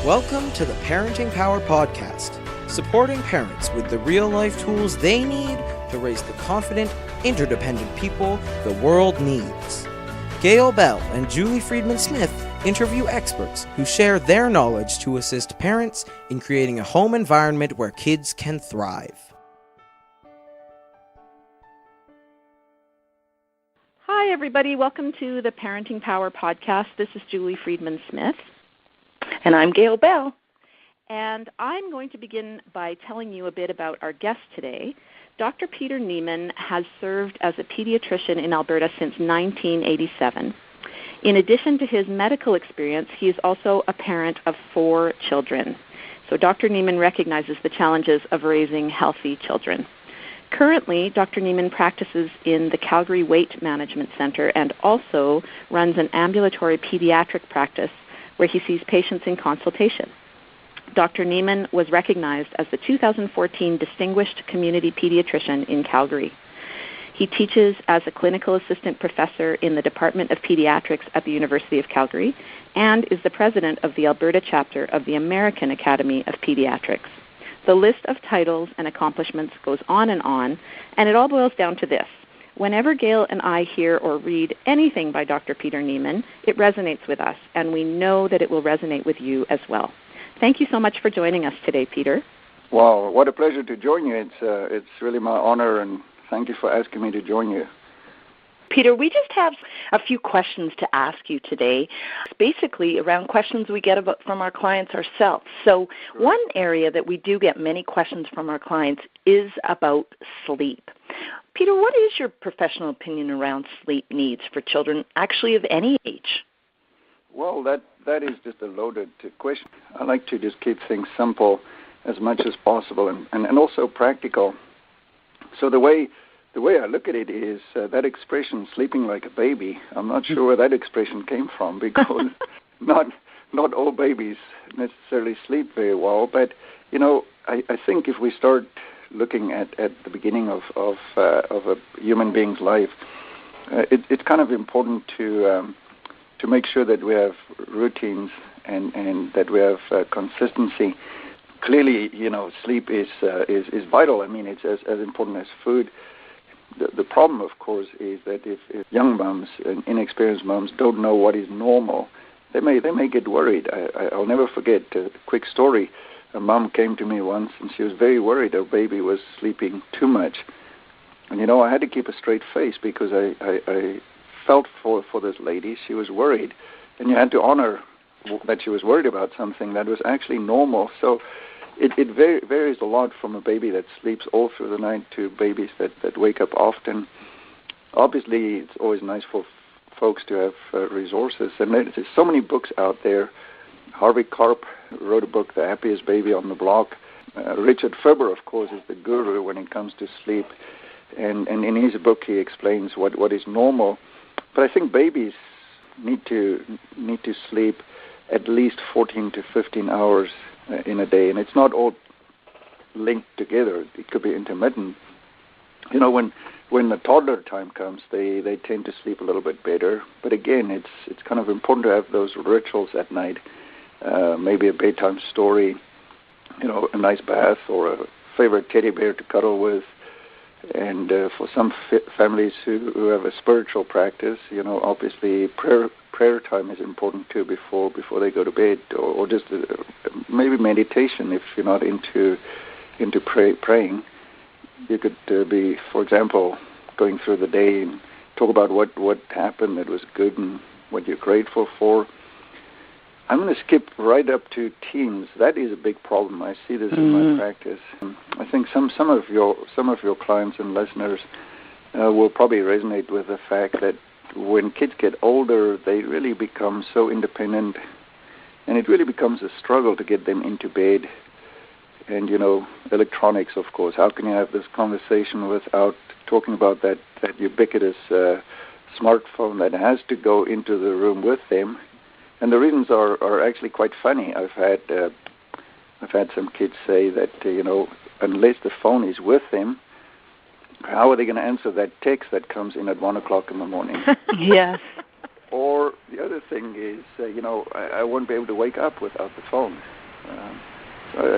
Welcome to the Parenting Power Podcast, supporting parents with the real-life tools they need to raise the confident, interdependent people the world needs. Gail Bell and Julie Friedman-Smith interview experts who share their knowledge to assist parents in creating a home environment where kids can thrive. Hi, everybody. Welcome to the Parenting Power Podcast. This is Julie Friedman-Smith. And I'm Gail Bell. And I'm going to begin by telling you a bit about our guest today. Dr. Dr Nieman has served as a pediatrician in Alberta since 1987. In addition to his medical experience, he is also a parent of 4 children. So Dr. Nieman recognizes the challenges of raising healthy children. Currently, Dr. Nieman practices in the Calgary Weight Management Center and also runs an ambulatory pediatric practice where he sees patients in consultation. Dr. Nieman was recognized as the 2014 Distinguished Community Pediatrician in Calgary. He teaches as a clinical assistant professor in the Department of Pediatrics at the University of Calgary and is the president of the Alberta chapter of the American Academy of Pediatrics. The list of titles and accomplishments goes on, and it all boils down to this. Whenever Gail and I hear or read anything by Dr. Dr Nieman, it resonates with us, and we know that it will resonate with you as well. Thank you so much for joining us today, Peter. Well, what a pleasure to join you. It's really my honor, and thank you for asking me to join you. Peter, we just have a few questions to ask you today, basically around questions we get from our clients ourselves. So one area that we do get many questions from our clients is about sleep. Peter, what is your professional opinion around sleep needs for children, actually of any age? Well, that is just a loaded question. I like to just keep things simple as much as possible and also practical. So the way I look at it is that expression, sleeping like a baby, I'm not sure where that expression came from because not all babies necessarily sleep very well. But, I think if we start looking at the beginning of a human being's life, it's kind of important to make sure that we have routines and that we have consistency. Clearly, sleep is vital. I mean, it's as important as food. The problem, of course, is that if young moms and inexperienced moms don't know what is normal, they may get worried. I'll never forget a quick story. A mom came to me once, and she was very worried her baby was sleeping too much. And, I had to keep a straight face because I felt for this lady. She was worried, and you had to honor that she was worried about something that was actually normal. So it varies a lot from a baby that sleeps all through the night to babies that wake up often. Obviously, it's always nice for folks to have resources. And there's so many books out there. Harvey Karp wrote a book, The Happiest Baby on the Block. Richard Ferber, of course, is the guru when it comes to sleep. And in his book, he explains what is normal. But I think babies need to sleep at least 14 to 15 hours in a day, and it's not all linked together. It could be intermittent. When the toddler time comes, they tend to sleep a little bit better. But again, it's kind of important to have those rituals at night. Maybe a bedtime story, a nice bath or a favorite teddy bear to cuddle with. And for some families who have a spiritual practice, obviously prayer time is important too before they go to bed, or just maybe meditation if you're not into praying. You could be, for example, going through the day and talk about what happened that was good and what you're grateful for. I'm going to skip right up to teens. That is a big problem. I see this in my practice. I think some of your clients and listeners will probably resonate with the fact that when kids get older, they really become so independent, and it really becomes a struggle to get them into bed. And electronics, of course. How can you have this conversation without talking about that ubiquitous smartphone that has to go into the room with them? And the reasons are actually quite funny. I've had some kids say that unless the phone is with them, how are they going to answer that text that comes in at 1:00 in the morning? Yes. Or the other thing is, I won't be able to wake up without the phone.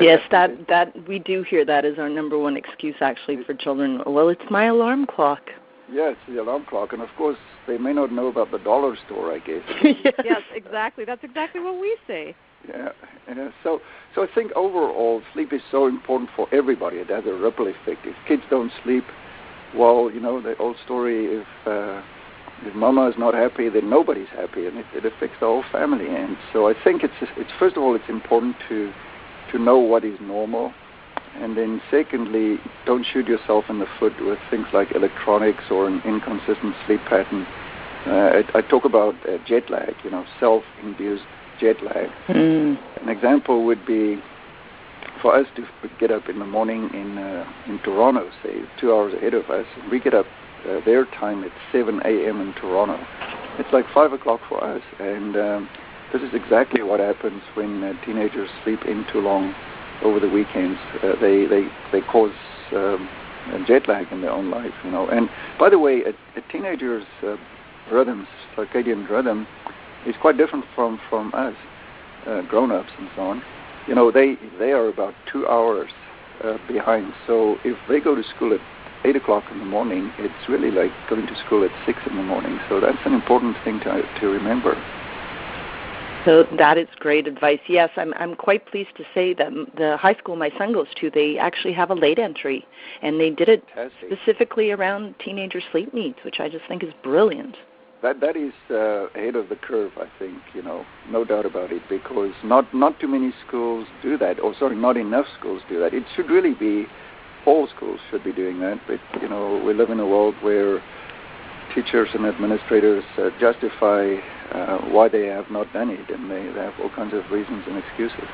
Yes, that we do hear that as our number one excuse actually for children. Well, it's my alarm clock. Yes, the alarm clock, and of course they may not know about the dollar store, I guess. Yes, exactly. That's exactly what we say. Yeah. So I think overall sleep is so important for everybody. It has a ripple effect. If kids don't sleep, well, the old story, if mama is not happy, then nobody's happy, and it affects the whole family. And so I think it's first of all, it's important to know what is normal, and then secondly, don't shoot yourself in the foot with things like electronics or an inconsistent sleep pattern. I talk about jet lag, self-induced jet lag. An example would be for us to get up in the morning in Toronto, say 2 hours ahead of us. We get up their time at 7 a.m. in Toronto. It's like 5 o'clock for us, and this is exactly what happens when teenagers sleep in too long over the weekends. They cause jet lag in their own life, And by the way, a teenager's circadian rhythm is quite different from us, grown-ups and so on. They are about 2 hours behind. So if they go to school at 8 o'clock in the morning, it's really like going to school at 6 in the morning. So that's an important thing to remember. So that is great advice. Yes, I'm quite pleased to say that the high school my son goes to, they actually have a late entry, and they did it specifically around teenager sleep needs, which I just think is brilliant. That is ahead of the curve, I think, no doubt about it, because not too many schools do that, not enough schools do that. It should really be, all schools should be doing that, but, we live in a world where teachers and administrators justify why they have not done it, and they have all kinds of reasons and excuses.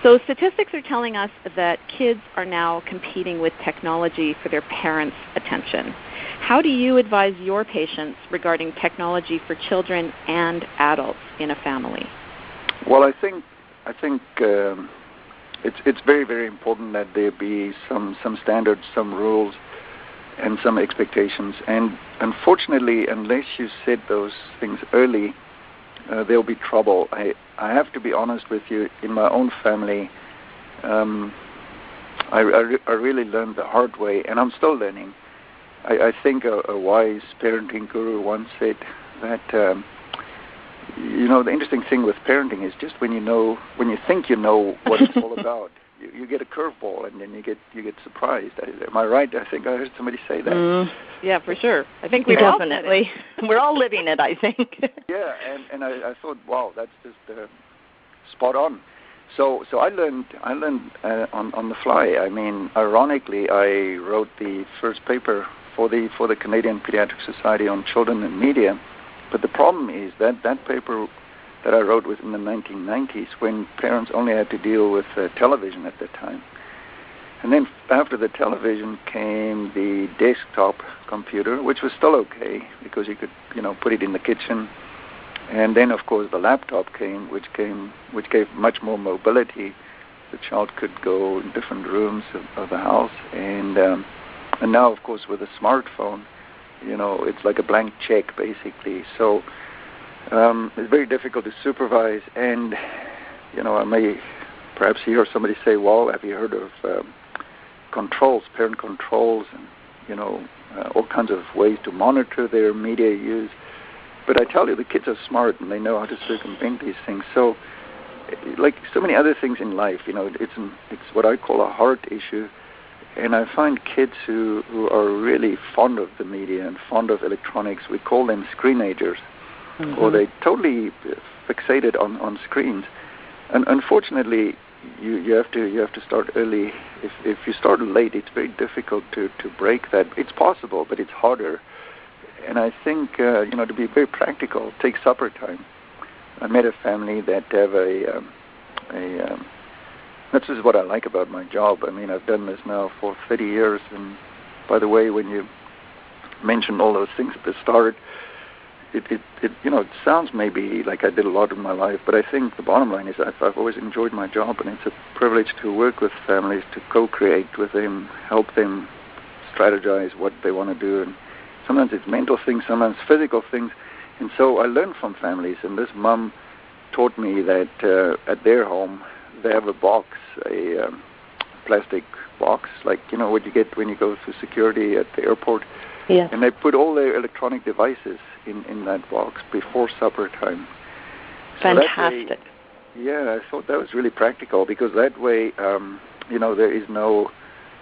So statistics are telling us that kids are now competing with technology for their parents' attention. How do you advise your patients regarding technology for children and adults in a family? Well, I think it's very, very important that there be some standards, some rules, and some expectations. And unfortunately, unless you set those things early, there'll be trouble. I have to be honest with you. In my own family, I really learned the hard way, and I'm still learning. I think a wise parenting guru once said that the interesting thing with parenting is just when you think you know what it's all about, you get a curveball, and then you get surprised. Am I right? I think I heard somebody say that. Yeah, for sure. I think we definitely. We're all living it, I think. Yeah, and I thought, wow, that's just spot on. So I learned on the fly. I mean, ironically, I wrote the first paper for the Canadian Pediatric Society on children and media. But the problem is that paper that I wrote was in the 1990s, when parents only had to deal with television at that time. And then after the television came the desktop computer, which was still okay because you could put it in the kitchen. And then, of course, the laptop came, which gave much more mobility. The child could go in different rooms of the house. And now, of course, with a smartphone, it's like a blank check, basically. So it's very difficult to supervise. And, I may perhaps hear somebody say, well, have you heard of parent controls, and, all kinds of ways to monitor their media use? But I tell you, the kids are smart, and they know how to circumvent these things. So, like so many other things in life, it's what I call a heart issue. And I find kids who are really fond of the media and fond of electronics, we call them screenagers, or they totally fixated on screens. And unfortunately, you have to start early. If you start late, it's very difficult to break that. It's possible, but it's harder. And I think, to be very practical, take supper time. I met a family that have this is what I like about my job. I mean, I've done this now for 30 years. And by the way, when you mentioned all those things at the start, it sounds maybe like I did a lot in my life, but I think the bottom line is I've always enjoyed my job, and it's a privilege to work with families, to co-create with them, help them strategize what they want to do. And sometimes it's mental things, sometimes physical things. And so I learn from families, and this mom taught me that at their home they have a box, a plastic box, like, what you get when you go through security at the airport. Yes. And they put all their electronic devices in that box before supper time. Fantastic. So I thought that was really practical, because that way, there is no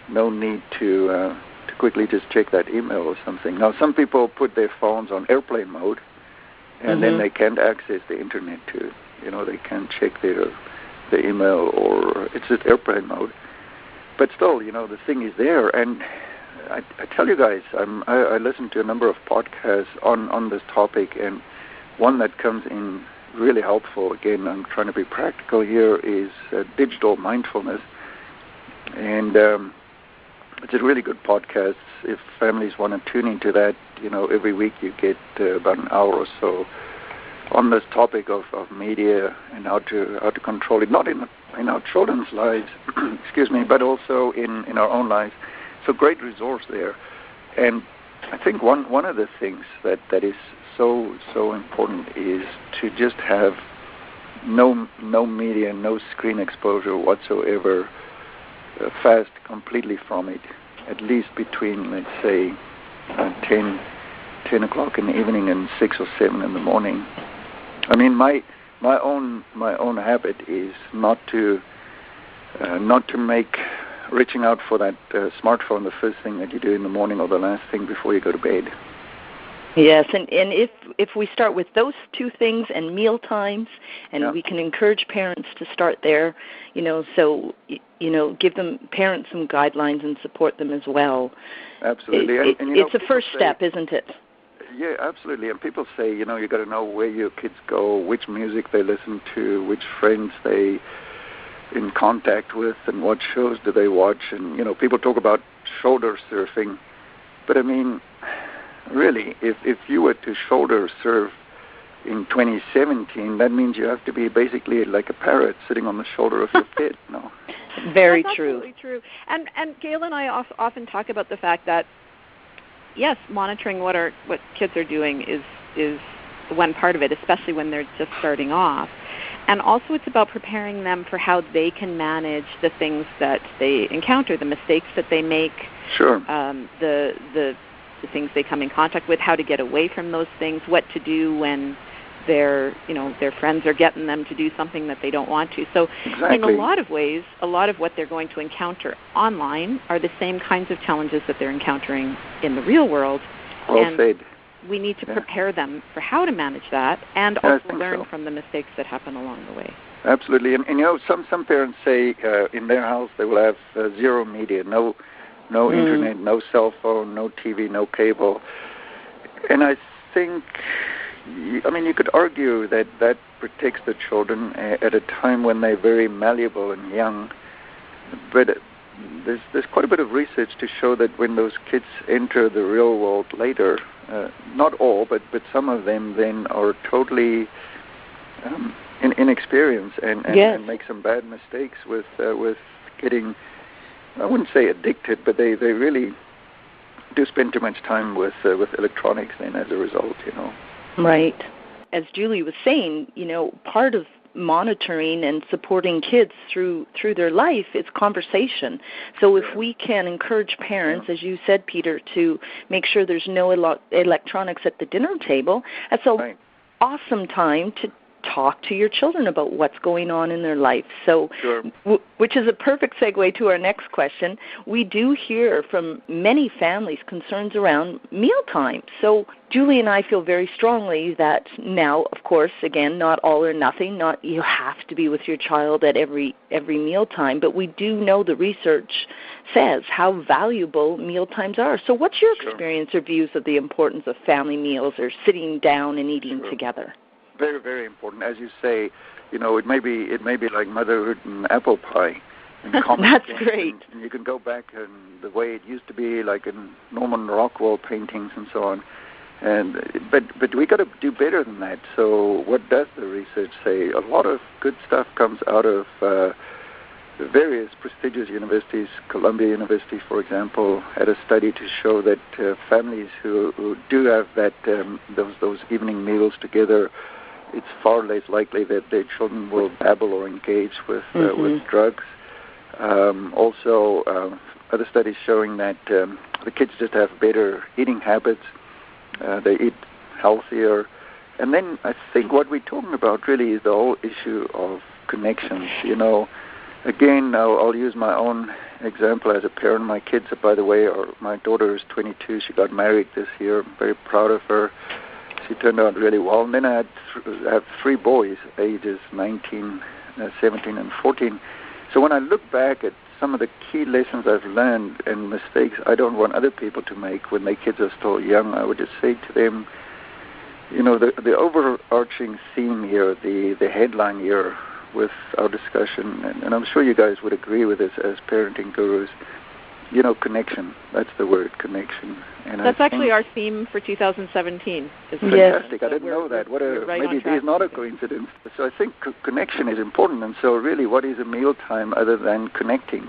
need to quickly just check that email or something. Now, some people put their phones on airplane mode, and then they can't access the internet too. They can't check the email, or it's just airplane mode. But still, the thing is there. And I tell you guys, I listen to a number of podcasts on this topic, and one that comes in really helpful, again, I'm trying to be practical here, is digital mindfulness. And it's a really good podcast. If families want to tune into that, every week you get about an hour or so on this topic of media and how to control it, not in our children's lives, excuse me, but also in our own lives. So great resource there. And I think one of the things that is so important is to just have no media, no screen exposure whatsoever, fast completely from it, at least between, let's say, 10 o'clock in the evening and 6 or 7 in the morning. I mean, my own habit is not to make reaching out for that smartphone the first thing that you do in the morning or the last thing before you go to bed. Yes, and if we start with those two things and meal times, and we can encourage parents to start there, so give parents some guidelines and support them as well. Absolutely, it's a first step, isn't it? Yeah, absolutely. And people say, you got to know where your kids go, which music they listen to, which friends they in contact with, and what shows do they watch. And people talk about shoulder surfing, but I mean, really, if you were to shoulder surf in 2017, that means you have to be basically like a parrot sitting on the shoulder of your kid. No. Very That's true. Absolutely true. And Gail and I often talk about the fact that, yes, monitoring what kids are doing is one part of it, especially when they're just starting off. And also it's about preparing them for how they can manage the things that they encounter, the mistakes that they make, sure, the things they come in contact with, how to get away from those things, what to do when their friends are getting them to do something that they don't want to. So exactly. In a lot of ways, a lot of what they're going to encounter online are the same kinds of challenges that they're encountering in the real world. Well said. We need to prepare them for how to manage that, and also learn from the mistakes that happen along the way. Absolutely. And some parents say in their house they will have zero media, no internet, no cell phone, no TV, no cable. And I think, you could argue that protects the children at a time when they're very malleable and young. But there's quite a bit of research to show that when those kids enter the real world later, not all, but some of them then are totally inexperienced and make some bad mistakes with getting, I wouldn't say addicted, but they really do spend too much time with electronics then as a result, Right. As Julie was saying, part of monitoring and supporting kids through their life is conversation. So if we can encourage parents, as you said, Peter, to make sure there's no electronics at the dinner table, that's an awesome time to talk to your children about what's going on in their life. So, which is a perfect segue to our next question. We do hear from many families concerns around mealtime. So Julie and I feel very strongly that now, of course, again, not all or nothing, not you have to be with your child at every mealtime, but we do know the research says how valuable mealtimes are. So what's your experience or views of the importance of family meals or sitting down and eating together? Very, very important. As you say, it may be like motherhood and apple pie. That's great. And you can go back and the way it used to be, like in Norman Rockwell paintings and so on. But we got to do better than that. So what does the research say? A lot of good stuff comes out of various prestigious universities. Columbia University, for example, had a study to show that families who do have that those evening meals together it's far less likely that their children will dabble or engage with drugs. Also, other studies showing that the kids just have better eating habits. They eat healthier. And then I think what we're talking about really is the whole issue of connections. Again, I'll use my own example as a parent. My kids, by the way, my daughter is 22. She got married this year. I'm very proud of her. She turned out really well. And then I have 3 boys, ages 19, 17, and 14. So when I look back at some of the key lessons I've learned and mistakes I don't want other people to make when their kids are still young, I would just say to them, the overarching theme here, the headline here with our discussion, and I'm sure you guys would agree with this as parenting gurus, connection. That's the word, connection. And that's actually our theme for 2017. Fantastic. I didn't know that. Maybe it is not a coincidence. So I think connection is important. And so really, what is a mealtime other than connecting,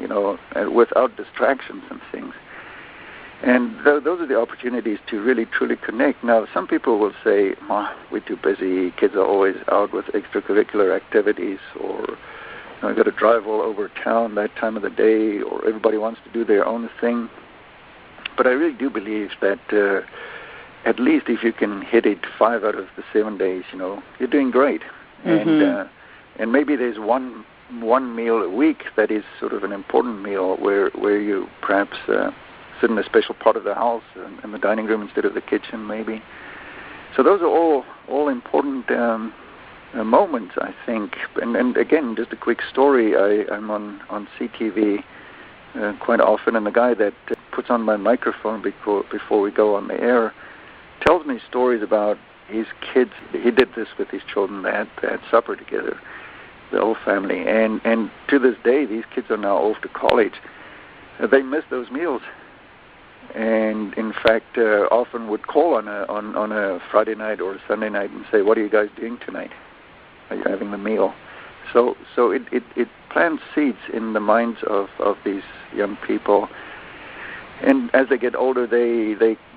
without distractions and things? And those are the opportunities to really, truly connect. Now, some people will say, we're too busy. Kids are always out with extracurricular activities, or I've got to drive all over town that time of the day, or everybody wants to do their own thing. But I really do believe that at least if you can hit it 5 out of the 7 days, you're doing great. Mm-hmm. And maybe there's one meal a week that is sort of an important meal where you perhaps sit in a special part of the house in the dining room instead of the kitchen, maybe. So those are all important moments, I think. And again, just a quick story. I'm on CTV quite often, and the guy that puts on my microphone before we go on the air tells me stories about his kids. He did this with his children. They had supper together, the whole family. And to this day, these kids are now off to college. They miss those meals. And in fact, often would call on a Friday night or a Sunday night and say, "What are you guys doing tonight? Are you having the meal?" So it plants seeds in the minds of these young people, and as they get older, they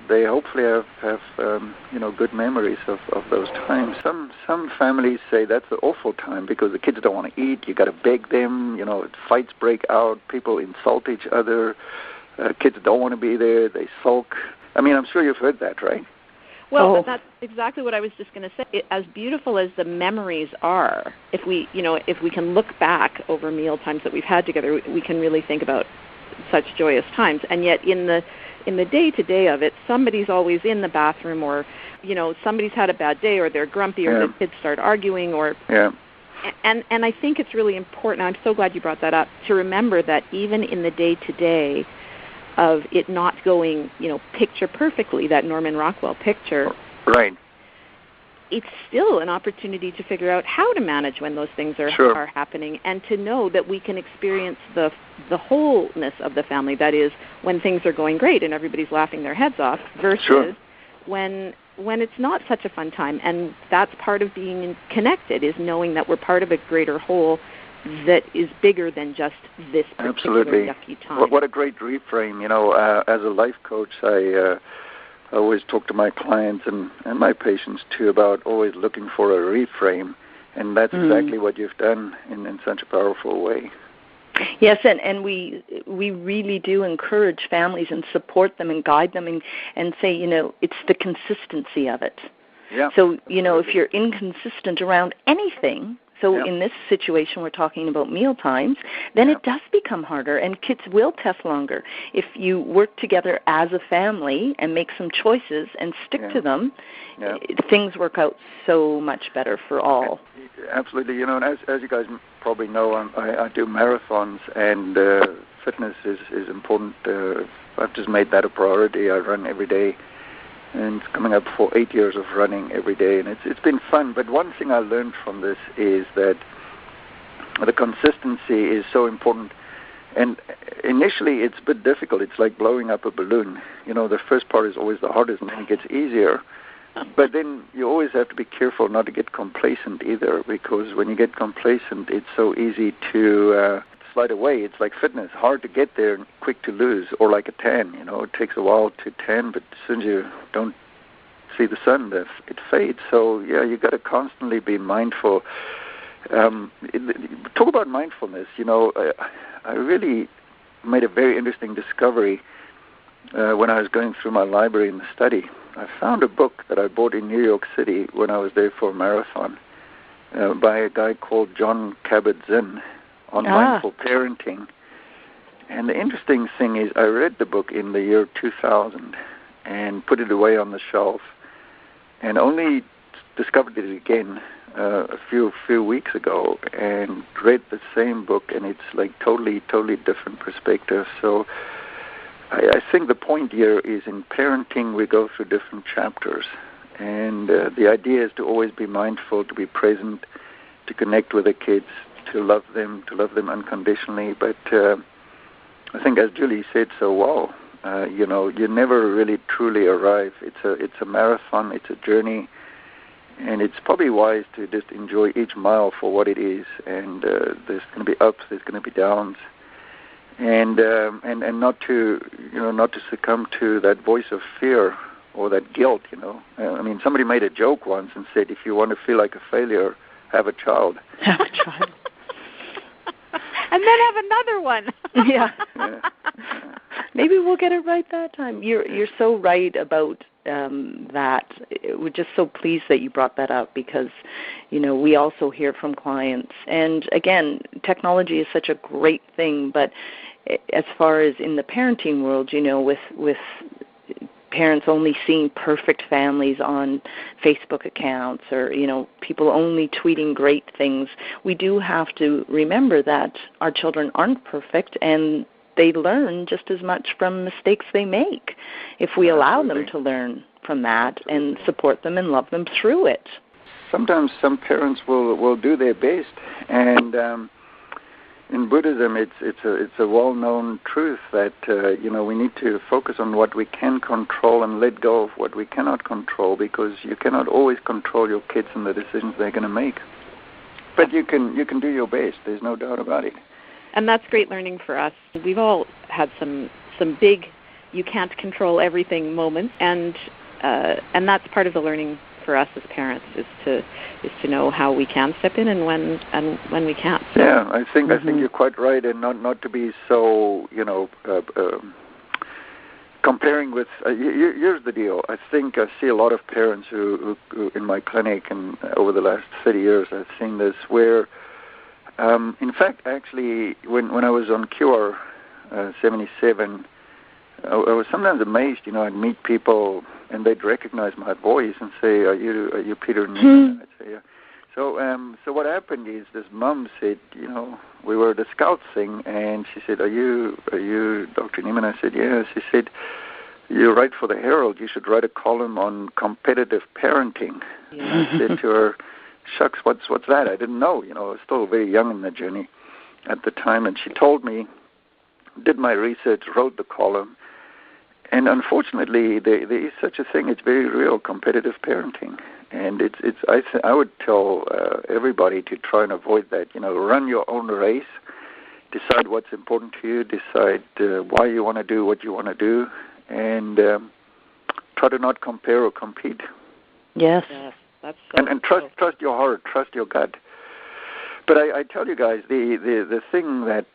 hopefully have good memories of those times. Some families say that's the awful time because the kids don't want to eat. You got to beg them. Fights break out. People insult each other. Kids don't want to be there. They sulk. I mean, I'm sure you've heard that, right? Well, that's exactly what I was just going to say. As beautiful as the memories are, if we can look back over meal times that we've had together, we can really think about such joyous times. And yet, in the day-to-day of it, somebody's always in the bathroom, or somebody's had a bad day, or they're grumpy, or the kids start arguing, or. Yeah. And I think it's really important. I'm so glad you brought that up, to remember that even in the day-to-day of it not going, picture perfectly, that Norman Rockwell picture. Right. It's still an opportunity to figure out how to manage when those things are happening, and to know that we can experience the wholeness of the family. That is, when things are going great and everybody's laughing their heads off, versus when it's not such a fun time. And that's part of being connected, is knowing that we're part of a greater whole that is bigger than just this particular yucky time. What a great reframe. As a life coach, I always talk to my clients and my patients too about always looking for a reframe, and that's exactly what you've done in such a powerful way. Yes, and we really do encourage families and support them and guide them and say, it's the consistency of it. Yeah. So, if you're inconsistent around anything, so in this situation we're talking about meal times, then it does become harder, and kids will test longer. If you work together as a family and make some choices and stick to them, things work out so much better for all. Absolutely. As you guys probably know, I do marathons, and fitness is important. I've just made that a priority. I run every day. And it's coming up for 8 years of running every day, and it's been fun. But one thing I learned from this is that the consistency is so important. And initially, it's a bit difficult. It's like blowing up a balloon. The first part is always the hardest, and then it gets easier. But then you always have to be careful not to get complacent either, because when you get complacent, it's so easy to slide away. It's like fitness, hard to get there and quick to lose, or like a tan. It takes a while to tan, but as soon as you don't see the sun, it fades. So yeah, you got to constantly be mindful. Talk about mindfulness. I really made a very interesting discovery when I was going through my library in the study. I found a book that I bought in New York City when I was there for a marathon by a guy called John Kabat-Zinn on mindful parenting. And the interesting thing is I read the book in the year 2000 and put it away on the shelf and only discovered it again a few weeks ago and read the same book, and it's like totally different perspective. So I think the point here is in parenting we go through different chapters, and the idea is to always be mindful, to be present, to connect with the kids, to love them unconditionally. But I think, as Julie said so well, you never really truly arrive. It's a marathon, it's a journey, and it's probably wise to just enjoy each mile for what it is. And there's going to be ups, there's going to be downs, and not to succumb to that voice of fear or that guilt. I mean, somebody made a joke once and said, if you want to feel like a failure, have a child. Have a child. And then have another one. Yeah. Maybe we'll get it right that time. You're so right about that. We're just so pleased that you brought that up because, we also hear from clients. And again, technology is such a great thing, but as far as in the parenting world, with parents only seeing perfect families on Facebook accounts or, people only tweeting great things, we do have to remember that our children aren't perfect and they learn just as much from mistakes they make if we allow them to learn from that and support them and love them through it. Sometimes some parents will do their best, and in Buddhism, it's a well-known truth that we need to focus on what we can control and let go of what we cannot control, because you cannot always control your kids and the decisions they're going to make. But you can do your best. There's no doubt about it. And that's great learning for us. We've all had some big, you can't control everything moments, and that's part of the learning for us as parents is to know how we can step in and when we can't. So, yeah, I think you're quite right, and not to be so comparing with. Here's the deal. I think I see a lot of parents who in my clinic and over the last 30 years I've seen this where. In fact, actually, when I was on Cure 77, I was sometimes amazed. I'd meet people and they'd recognize my voice and say, "Are you Peter Nieman?" I'd say, "Yeah." So what happened is this mom said, we were at a Scouts thing, and she said, "Are you Dr. Nieman?" I said, "Yeah." She said, "You write for the Herald. You should write a column on competitive parenting." Yeah. And I said to her, "Shucks, what's that?" I didn't know. I was still very young in the journey at the time. And she told me, did my research, wrote the column. And unfortunately, there is such a thing. It's very real, competitive parenting. And I would tell everybody to try and avoid that. Run your own race. Decide what's important to you. Decide why you want to do what you want to do. And try to not compare or compete. Yes. That's so and trust your heart, trust your gut. But I tell you guys, the thing that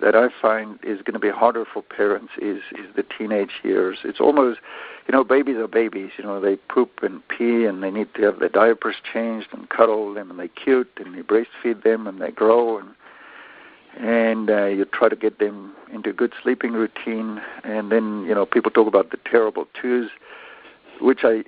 that I find is going to be harder for parents is the teenage years. It's almost, babies are babies. They poop and pee, and they need to have their diapers changed and cuddle them, and they're cute, and you breastfeed them, and they grow, and you try to get them into a good sleeping routine, and then people talk about the terrible twos. Which I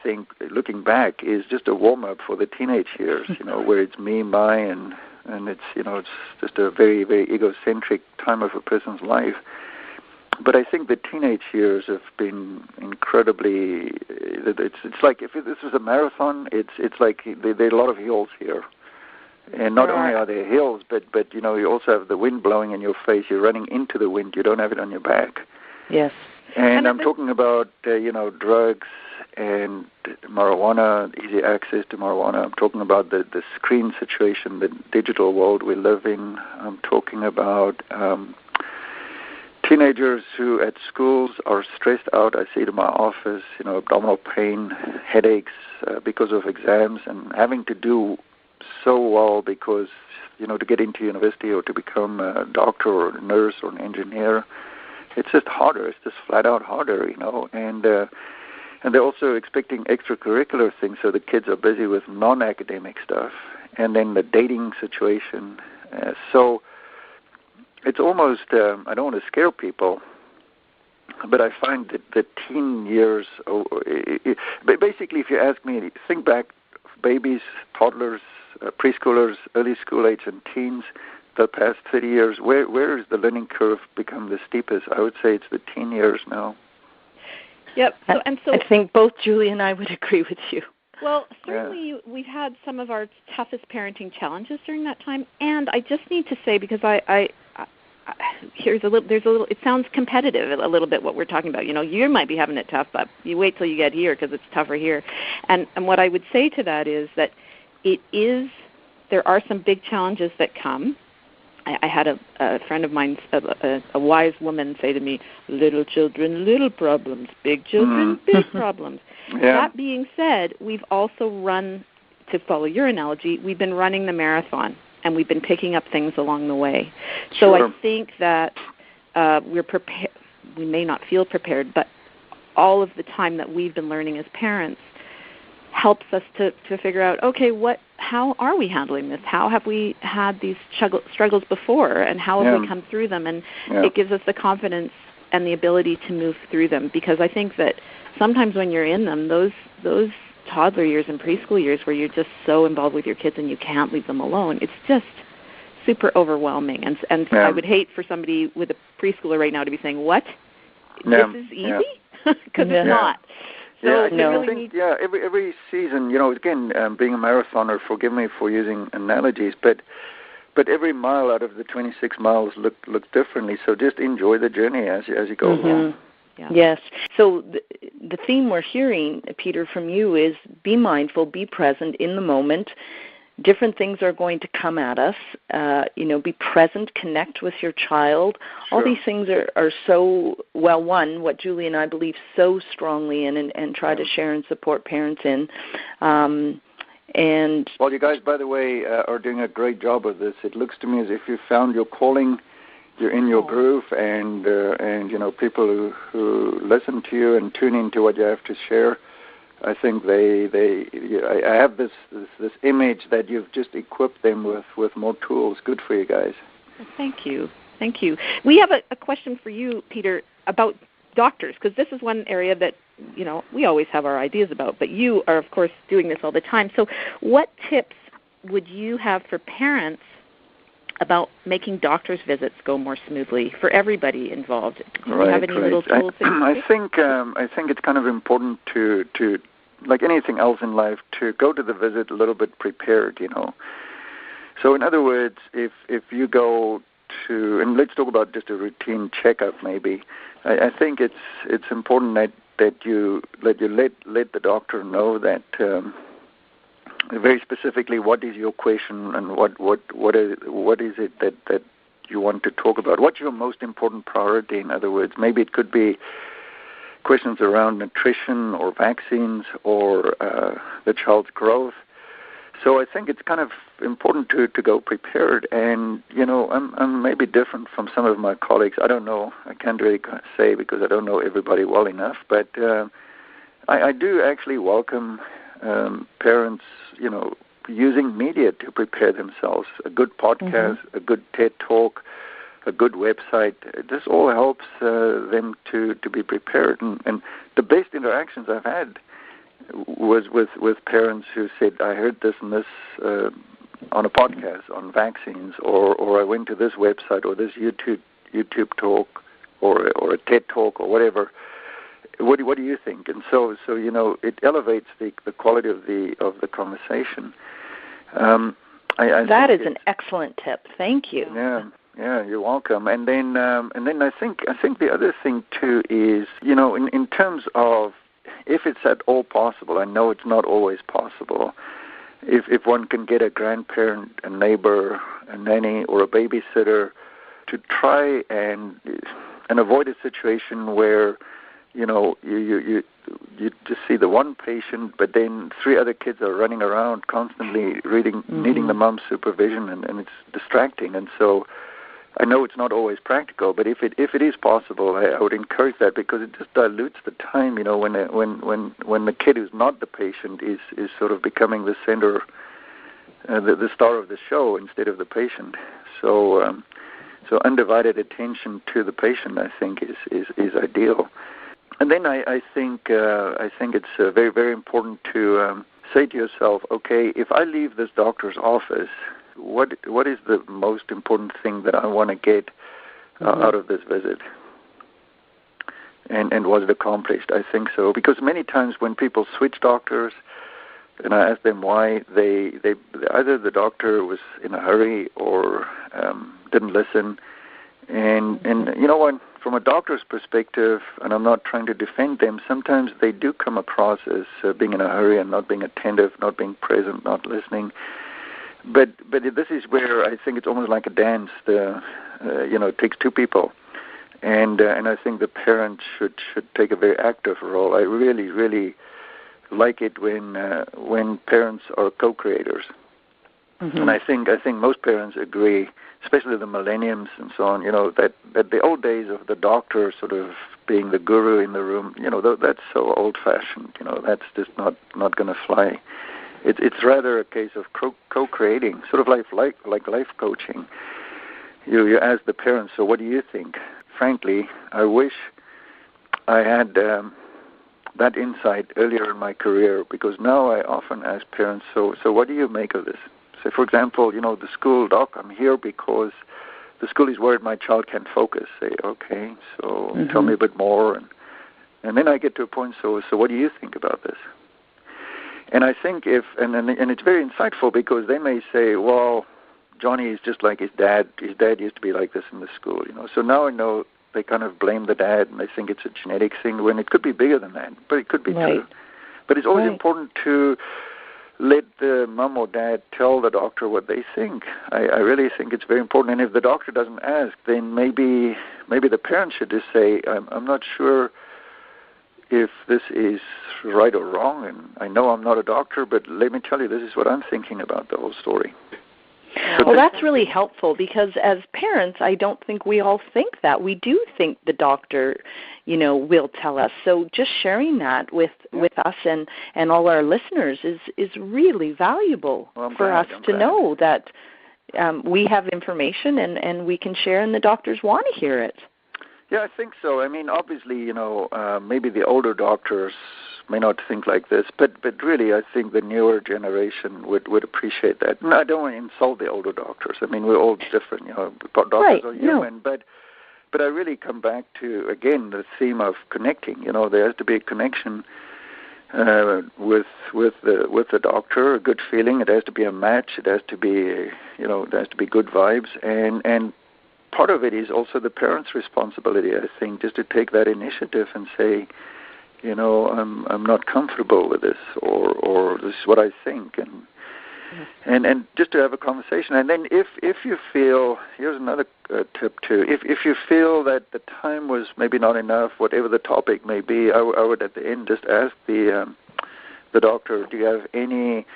think, looking back, is just a warm up for the teenage years. Where it's me, my, and it's it's just a very, very egocentric time of a person's life. But I think the teenage years have been incredibly. It's like if this was a marathon, it's like there are a lot of hills here, and not only are there hills, but you also have the wind blowing in your face. You're running into the wind. You don't have it on your back. Yes. And I'm talking about, drugs and marijuana, easy access to marijuana. I'm talking about the screen situation, the digital world we live in. I'm talking about teenagers who at schools are stressed out. I see it in my office, abdominal pain, headaches because of exams, and having to do so well because, to get into university or to become a doctor or a nurse or an engineer, it's just harder. It's just flat out harder, and they're also expecting extracurricular things, so the kids are busy with non-academic stuff, and then the dating situation. So it's almost, I don't want to scare people, but I find that the teen years, basically if you ask me, think back, babies, toddlers, preschoolers, early school age, and teens, the past 30 years, where has the learning curve become the steepest? I would say it's the teen years now. Yep. So I think both Julie and I would agree with you. Well, certainly we've had some of our toughest parenting challenges during that time, and I just need to say, because it sounds competitive a little bit what we're talking about. You might be having it tough, but you wait till you get here because it's tougher here. And what I would say to that is that there are some big challenges that come. I had a friend of mine, a wise woman, say to me, little children, little problems, big children, big problems. Yeah. That being said, we've also run, to follow your analogy, we've been running the marathon, and we've been picking up things along the way. So I think that we're prepared. We may not feel prepared, but all of the time that we've been learning as parents helps us to figure out, okay, how are we handling this? How have we had these struggles before, and how have we come through them? And it gives us the confidence and the ability to move through them, because I think that sometimes when you're in them, those toddler years and preschool years where you're just so involved with your kids and you can't leave them alone, it's just super overwhelming. And I would hate for somebody with a preschooler right now to be saying, what? This is easy? Because it's not. So every season, again, being a marathoner, forgive me for using analogies, but every mile out of the 26 miles look differently. So just enjoy the journey as you go along. Yeah. Yes. So the theme we're hearing, Peter, from you is be mindful, be present in the moment. Different things are going to come at us. Be present, connect with your child. Sure. All these things are so, what Julie and I believe so strongly in and try to share and support parents in. Well, you guys, by the way, are doing a great job of this. It looks to me as if you found your calling. You're in your groove, and people who listen to you and tune into what you have to share. I think I have this image that you've just equipped them with more tools. Good for you guys. Thank you. We have a question for you, Peter, about doctors, because this is one area that we always have our ideas about, but you are, of course, doing this all the time. So what tips would you have for parents about making doctor's visits go more smoothly for everybody involved? Do you have any little tools? I think it's kind of important to like anything else in life, to go to the visit a little bit prepared, So in other words, if you go to, and let's talk about just a routine checkup maybe, I think it's important that you let the doctor know that very specifically what is your question and what is it that you want to talk about. What's your most important priority? In other words, maybe it could be questions around nutrition or vaccines or the child's growth. So I think it's kind of important to go prepared. And, I'm maybe different from some of my colleagues. I don't know. I can't really say because I don't know everybody well enough. But I do actually welcome parents, using media to prepare themselves. A good podcast, a good TED Talk, a good website. This all helps them to be prepared. And the best interactions I've had was with parents who said, I heard this and this on a podcast on vaccines, or I went to this website or this YouTube talk or a TED Talk or whatever. What do you think? And so it elevates the quality of the conversation. That is an excellent tip. Thank you. Yeah, you're welcome. And then I think the other thing too is, in terms of if it's at all possible, I know it's not always possible, if one can get a grandparent, a neighbor, a nanny, or a babysitter to try and avoid a situation where, you just see the one patient, but then 3 other kids are running around constantly needing the mom's supervision, and it's distracting. And so I know it's not always practical, but if it is possible, I would encourage that, because it just dilutes the time, when the kid who's not the patient is sort of becoming the center, the star of the show instead of the patient. So undivided attention to the patient, I think, is ideal. And then I think it's very, very important to say to yourself, okay, if I leave this doctor's office, what is the most important thing that I want to get out of this visit? And was it accomplished? I think so, because many times when people switch doctors, and I ask them why, they either the doctor was in a hurry or didn't listen, and you know what? From a doctor's perspective, and I'm not trying to defend them, sometimes they do come across as being in a hurry and not being attentive, not being present, not listening. But this is where I think it's almost like a dance. It takes 2 people, and I think the parents should take a very active role. I really, really like it when parents are co-creators, and I think most parents agree, especially the millenniums and so on, that the old days of the doctor sort of being the guru in the room, that's so old-fashioned. That's just not going to fly. It's rather a case of co-creating, sort of like life coaching. You ask the parents, so what do you think? Frankly, I wish I had that insight earlier in my career, because now I often ask parents, so what do you make of this? Say, for example, the school, doc, I'm here because the school is worried my child can't focus. Say, okay, so tell me a bit more. And then I get to a point, so what do you think about this? And I think and it's very insightful, because they may say, well, Johnny is just like his dad. His dad used to be like this in the school, So now I know they kind of blame the dad, and they think it's a genetic thing, when it could be bigger than that, but it could be true. But it's always important to let the mom or dad tell the doctor what they think. I really think it's very important. And if the doctor doesn't ask, then maybe the parent should just say, I'm not sure if this is right or wrong, and I know I'm not a doctor, but let me tell you, this is what I'm thinking about the whole story. Well, that's really helpful, because as parents, I don't think we all think that. We do think the doctor, will tell us. So just sharing that with us and all our listeners is really valuable for us to know that we have information and we can share, and the doctors want to hear it. Yeah, I think so. I mean, obviously, maybe the older doctors may not think like this, but really, I think the newer generation would appreciate that. And I don't want to insult the older doctors. I mean, we're all different. Doctors are human, but I really come back to, again, the theme of connecting. There has to be a connection with the doctor, a good feeling. It has to be a match. It has to be, there has to be good vibes, and part of it is also the parents' responsibility, I think, just to take that initiative and say, I'm not comfortable with this, or this is what I think, and just to have a conversation. And then if you feel, here's another tip too, if you feel that the time was maybe not enough, whatever the topic may be, I would at the end just ask the doctor, do you have any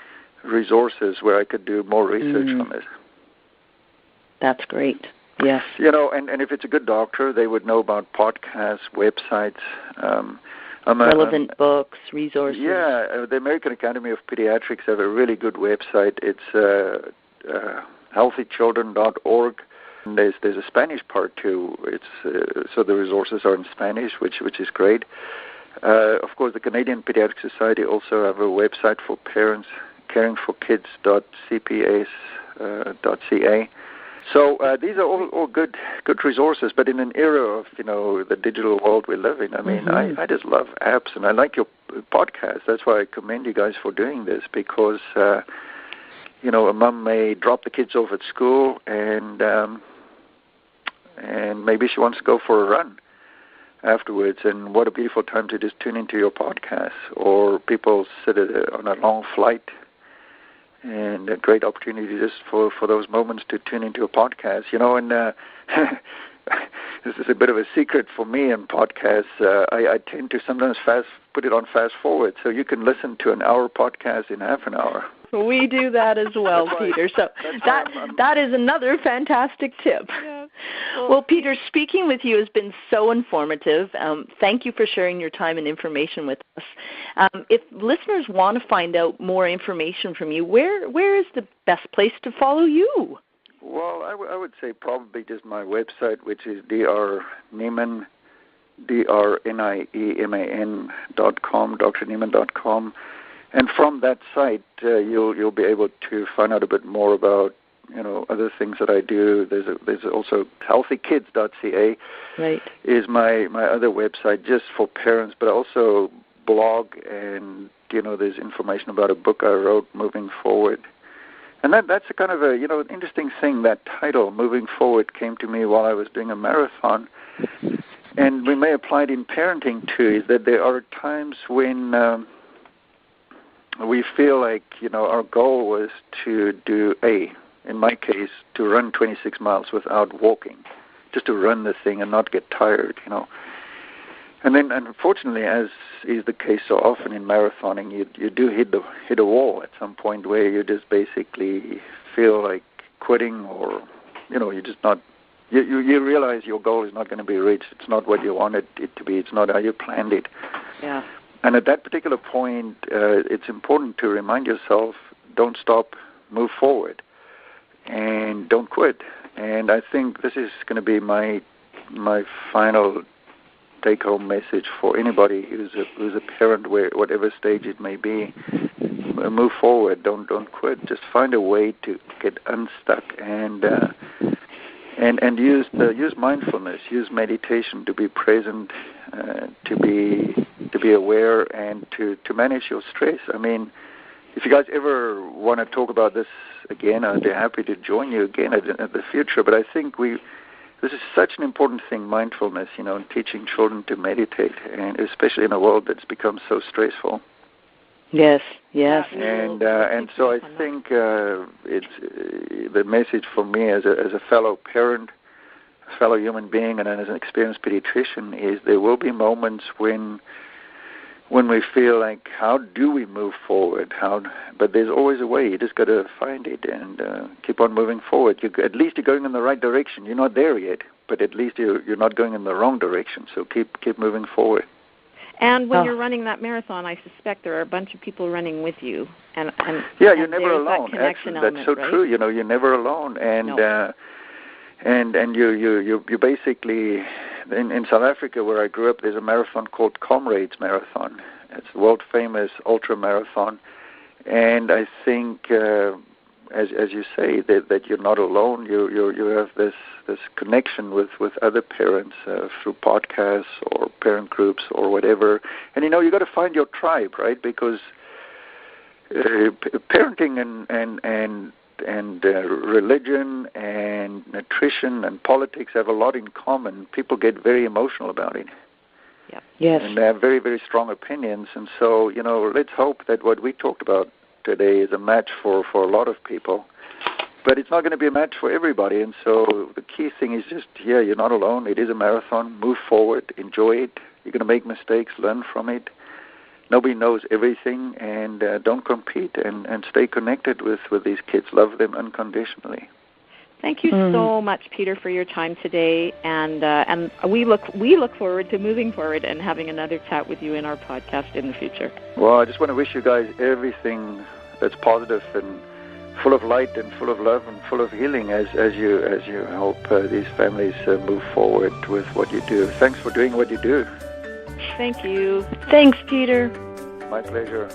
resources where I could do more research on this? That's great. Yes. And if it's a good doctor, they would know about podcasts, websites, relevant books, resources. Yeah, the American Academy of Pediatrics have a really good website. It's healthychildren.org. And there's a Spanish part too. It's so the resources are in Spanish, which is great. Of course, the Canadian Pediatric Society also have a website for parents, caringforkids.cpas.ca. So these are all good resources, but in an era of the digital world we live in, I mean, I just love apps, and I like your podcast. That's why I commend you guys for doing this, because a mom may drop the kids off at school, and maybe she wants to go for a run afterwards, and what a beautiful time to just tune into your podcast. Or people sit on a long flight, and a great opportunity just for those moments to tune into a podcast, and this is a bit of a secret for me in podcasts. I tend to sometimes put it on fast forward, so you can listen to an hour podcast in half an hour. We do that as well, Peter. So that is another fantastic tip. Yeah. Well, Peter, speaking with you has been so informative. Thank you for sharing your time and information with us. If listeners want to find out more information from you, where is the best place to follow you? Well, I would say probably just my website, which is Dr Nieman, DrNieman.com, drnieman.com. And from that site, you'll be able to find out a bit more about other things that I do. There's also healthykids.ca. Right. Is my other website just for parents, but I also blog, and there's information about a book I wrote, Moving Forward. And that's a kind of a interesting thing. That title, Moving Forward, came to me while I was doing a marathon, and we may apply it in parenting too. Is that there are times when we feel like our goal was to do in my case, to run 26 miles without walking, just to run the thing and not get tired, And then, unfortunately, as is the case so often in marathoning, you do hit a wall at some point where you just basically feel like quitting, or you're just not. You realize your goal is not going to be reached. It's not what you wanted it to be. It's not how you planned it. Yeah. And at that particular point, it's important to remind yourself: don't stop, move forward, and don't quit. And I think this is going to be my final take-home message for anybody who's a parent, whatever stage it may be. Move forward. Don't quit. Just find a way to get unstuck and use mindfulness, use meditation to be present, to be aware, and to manage your stress. I mean, if you guys ever want to talk about this again, I'd be happy to join you again at the future. But I think this is such an important thing, mindfulness, and teaching children to meditate, and especially in a world that's become so stressful. Yes. And so I think it's the message for me as a fellow parent, a fellow human being, and as an experienced pediatrician is there will be moments when we feel like, how do we move forward? But there's always a way. You just got to find it and keep on moving forward. At least you're going in the right direction. You're not there yet, but at least you're not going in the wrong direction. So keep moving forward. And when you're running that marathon, I suspect there are a bunch of people running with you. And you're never alone. That Actually, element, that's so right? true. You're never alone. And no. and you basically in South Africa, where I grew up, there's a marathon called Comrades Marathon. It's a world famous ultra marathon, and I think as you say that you're not alone. You have this connection with other parents through podcasts or parent groups or whatever, and you got to find your tribe, right? Because parenting and religion and nutrition and politics have a lot in common. People get very emotional about it. Yeah. Yes. And they have very, very strong opinions. And so, let's hope that what we talked about today is a match for a lot of people. But it's not going to be a match for everybody. And so the key thing is just, you're not alone. It is a marathon. Move forward. Enjoy it. You're going to make mistakes. Learn from it. Nobody knows everything, and don't compete, and stay connected with these kids. Love them unconditionally. Thank you so much, Peter, for your time today, and we look forward to moving forward and having another chat with you in our podcast in the future. Well, I just want to wish you guys everything that's positive and full of light and full of love and full of healing as you help these families move forward with what you do. Thanks for doing what you do. Thank you. Thanks, Peter. My pleasure.